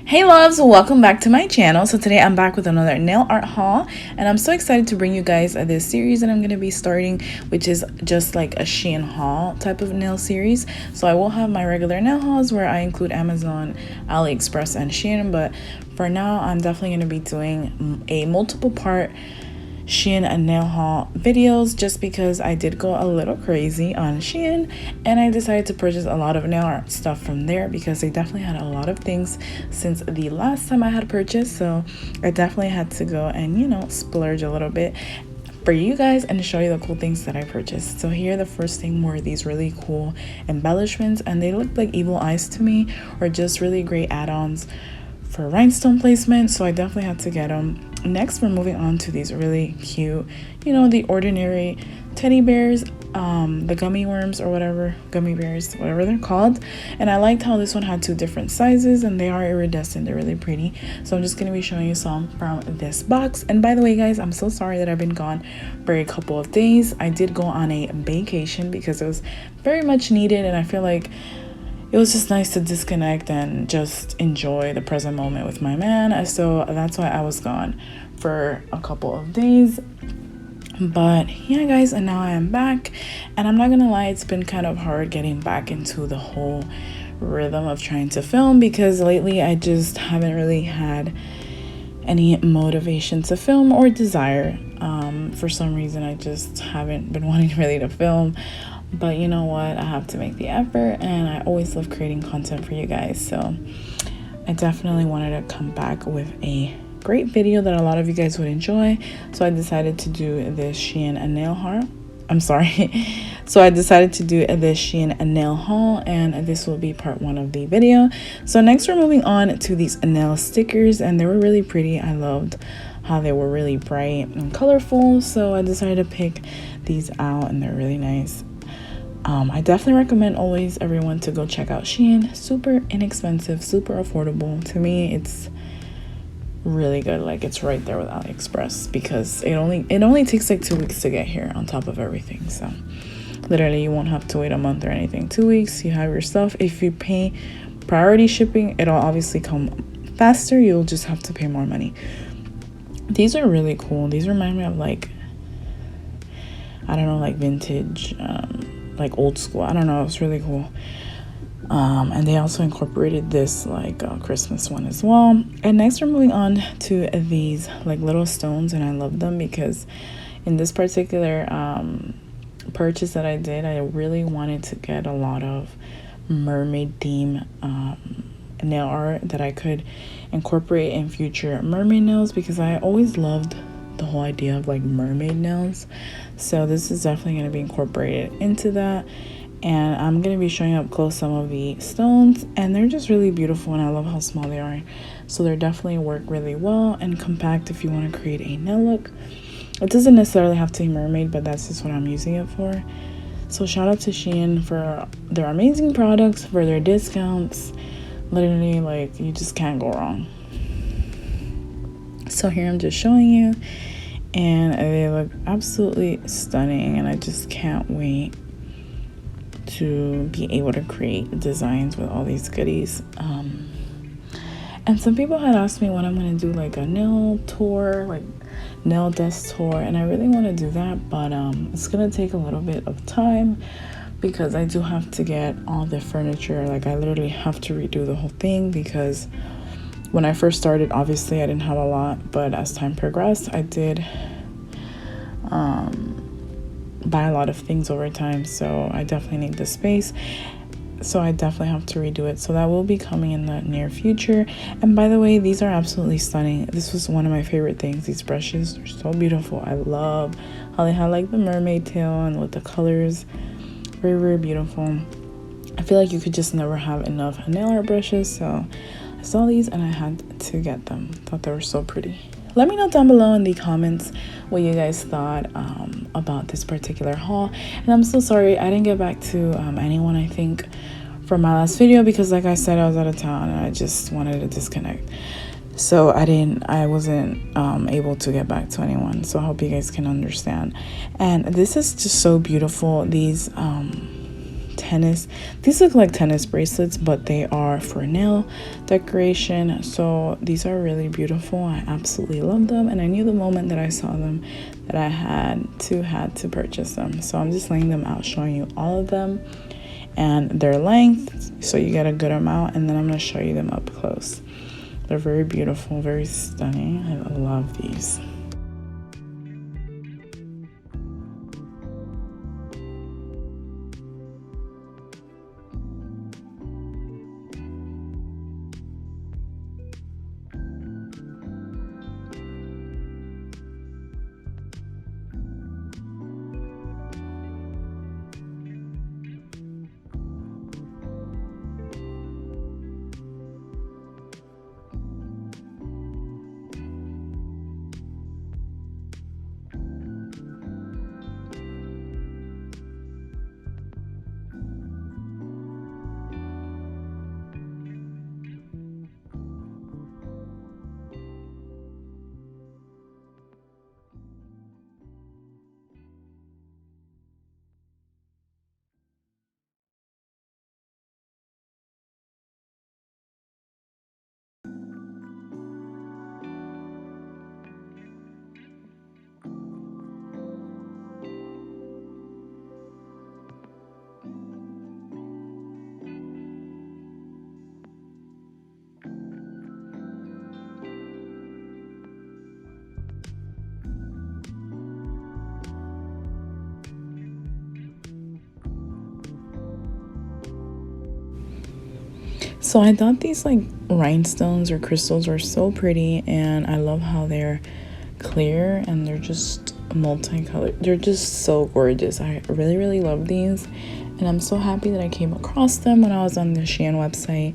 Hey loves, welcome back to my channel. So today I'm back with another nail art haul, and I'm so excited to bring you guys this series that I'm going to be starting, which is just like a Shein haul type of nail series. So I will have my regular nail hauls where I include Amazon, AliExpress, and Shein, but for now I'm definitely going to be doing a multiple part Shein and nail haul videos, just because I did go a little crazy on Shein and I decided to purchase a lot of nail art stuff from there because they definitely had a lot of things since the last time I had purchased. So I definitely had to go and splurge a little bit for you guys and show you the cool things that I purchased. So here the first thing were these really cool embellishments, and they looked like evil eyes to me, or just really great add-ons for rhinestone placement, so I definitely had to get them. Next, we're moving on to these really cute, the ordinary teddy bears, the gummy worms or whatever, gummy bears, whatever they're called. And I liked how this one had two different sizes, and they are iridescent. They're really pretty. So I'm just going to be showing you some from this box. And by the way, guys, I'm so sorry that I've been gone for a couple of days. I did go on a vacation because it was very much needed, and I feel like it was just nice to disconnect and just enjoy the present moment with my man. So that's why I was gone for a couple of days. But yeah, guys, and now I am back, and I'm not gonna lie, it's been kind of hard getting back into the whole rhythm of trying to film, because lately I just haven't really had any motivation to film or desire. For some reason I just haven't been wanting really to film. But you know what, I have to make the effort, and I always love creating content for you guys. So I definitely wanted to come back with a great video that a lot of you guys would enjoy. So I decided to do this Shein and nail haul. So I decided to do this Shein and nail haul, and this will be part 1 of the video. So next we're moving on to these nail stickers, and they were really pretty. I loved how they were really bright and colorful, so I decided to pick these out, and they're really nice. I definitely recommend always everyone to go check out Shein. Super inexpensive, super affordable. To me, it's really good. Like, it's right there with AliExpress, because it only takes like 2 weeks to get here on top of everything. So literally you won't have to wait a month or anything. 2 weeks, you have your stuff. If you pay priority shipping, it'll obviously come faster. You'll just have to pay more money. These are really cool. These remind me of like, I don't know, like vintage, like old school. I don't know, it's really cool. And they also incorporated this like Christmas one as well. And next we're moving on to these like little stones, and I love them because in this particular purchase that I did, I really wanted to get a lot of mermaid theme nail art that I could incorporate in future mermaid nails, because I always loved the whole idea of like mermaid nails. So this is definitely going to be incorporated into that, and I'm going to be showing up close some of the stones, and they're just really beautiful, and I love how small they are. So they're definitely work really well and compact if you want to create a nail look. It doesn't necessarily have to be mermaid, but that's just what I'm using it for. So shout out to Shein for their amazing products, for their discounts. Literally, like, you just can't go wrong. So here I'm just showing you, and they look absolutely stunning, and I just can't wait to be able to create designs with all these goodies. And some people had asked me when I'm going to do like a nail tour, like nail desk tour, and I really want to do that, but it's going to take a little bit of time, because I do have to get all the furniture. Like, I literally have to redo the whole thing, because when I first started, obviously I didn't have a lot, but as time progressed, I did buy a lot of things over time. So I definitely need the space. So I definitely have to redo it. So that will be coming in the near future. And by the way, these are absolutely stunning. This was one of my favorite things. These brushes are so beautiful. I love how they have like the mermaid tail and with the colors. Very, very beautiful. I feel like you could just never have enough nail art brushes. So I saw these and I had to get them. Thought they were so pretty. Let me know down below in the comments what you guys thought about this particular haul. And I'm so sorry I didn't get back to anyone, I think, from my last video, because like I said, I was out of town and I just wanted to disconnect. So I wasn't able to get back to anyone. So I hope you guys can understand. And this is just so beautiful. These tennis. These look like tennis bracelets, but they are for nail decoration. So these are really beautiful. I absolutely love them, and I knew the moment that I saw them that I had to purchase them. So I'm just laying them out, showing you all of them and their length, so you get a good amount, and then I'm going to show you them up close. They're very beautiful, very stunning. I love these. So I thought these like rhinestones or crystals were so pretty, and I love how they're clear and they're just multicolored. They're just so gorgeous. I really love these, and I'm so happy that I came across them when I was on the Shein website.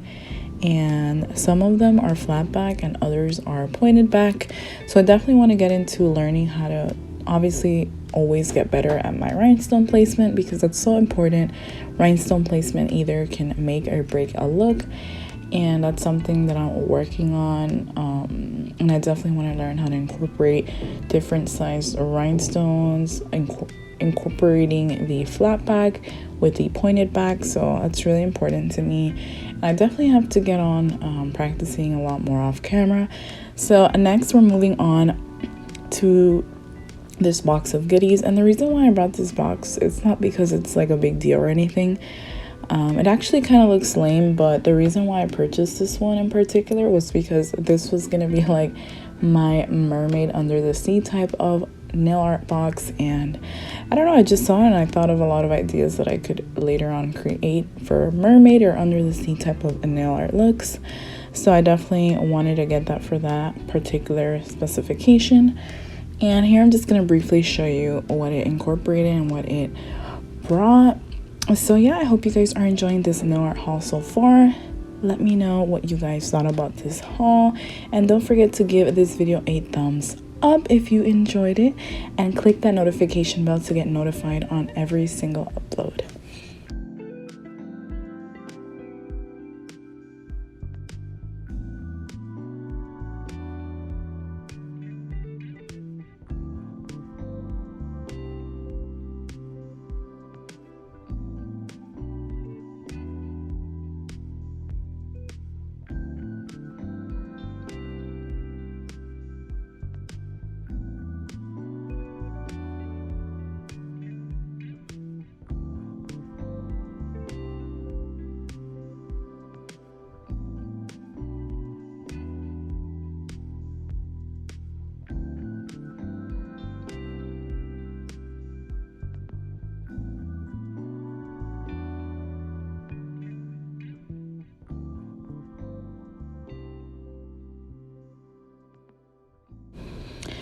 And some of them are flat back and others are pointed back, so I definitely want to get into learning how to obviously always get better at my rhinestone placement, because that's so important. Rhinestone placement either can make or break a look, and that's something that I'm working on. And I definitely want to learn how to incorporate different sized rhinestones, incorporating the flat back with the pointed back. So that's really important to me, and I definitely have to get on practicing a lot more off camera. So next we're moving on to this box of goodies, and the reason why I brought this box, it's not because it's like a big deal or anything. It actually kind of looks lame, but the reason why I purchased this one in particular was because this was gonna be like my mermaid under the sea type of nail art box, and I don't know, I just saw it and I thought of a lot of ideas that I could later on create for mermaid or under the sea type of nail art looks. So I definitely wanted to get that for that particular specification. And here I'm just going to briefly show you what it incorporated and what it brought. So yeah, I hope you guys are enjoying this nail art haul so far. Let me know what you guys thought about this haul, and don't forget to give this video a thumbs up if you enjoyed it, and click that notification bell to get notified on every single upload.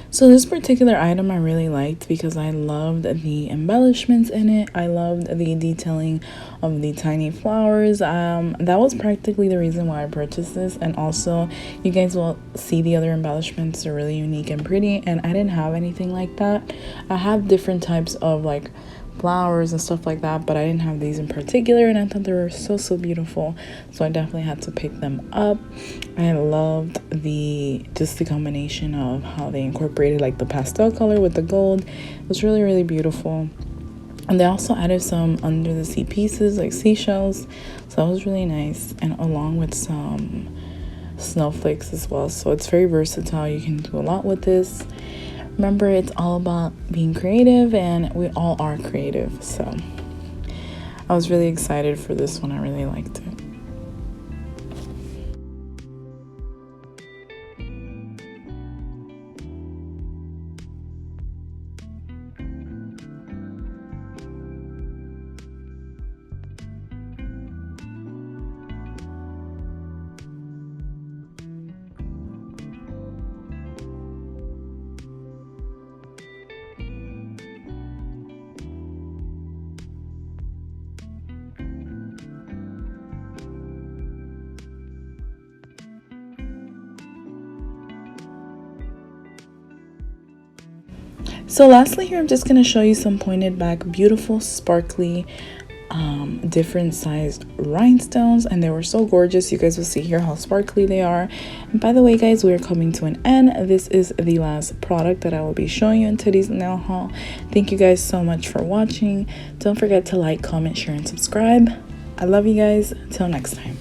So this particular item I really liked because I loved the embellishments in it. I loved the detailing of the tiny flowers. That was practically the reason why I purchased this, and also you guys will see the other embellishments are really unique and pretty, and I didn't have anything like that. I have different types of like flowers and stuff like that, but I didn't have these in particular, and I thought they were so beautiful, so I definitely had to pick them up. I loved the combination of how they incorporated like the pastel color with the gold. It was really beautiful. And they also added some under the sea pieces like seashells, so that was really nice, and along with some snowflakes as well. So it's very versatile. You can do a lot with this. Remember, it's all about being creative, and we all are creative. So I was really excited for this one. I really liked it. So lastly here, I'm just going to show you some pointed back, beautiful, sparkly, different sized rhinestones, and they were so gorgeous. You guys will see here how sparkly they are. And by the way, guys, we are coming to an end. This is the last product that I will be showing you in today's nail haul. Thank you guys so much for watching. Don't forget to like, comment, share, and subscribe. I love you guys. Till next time.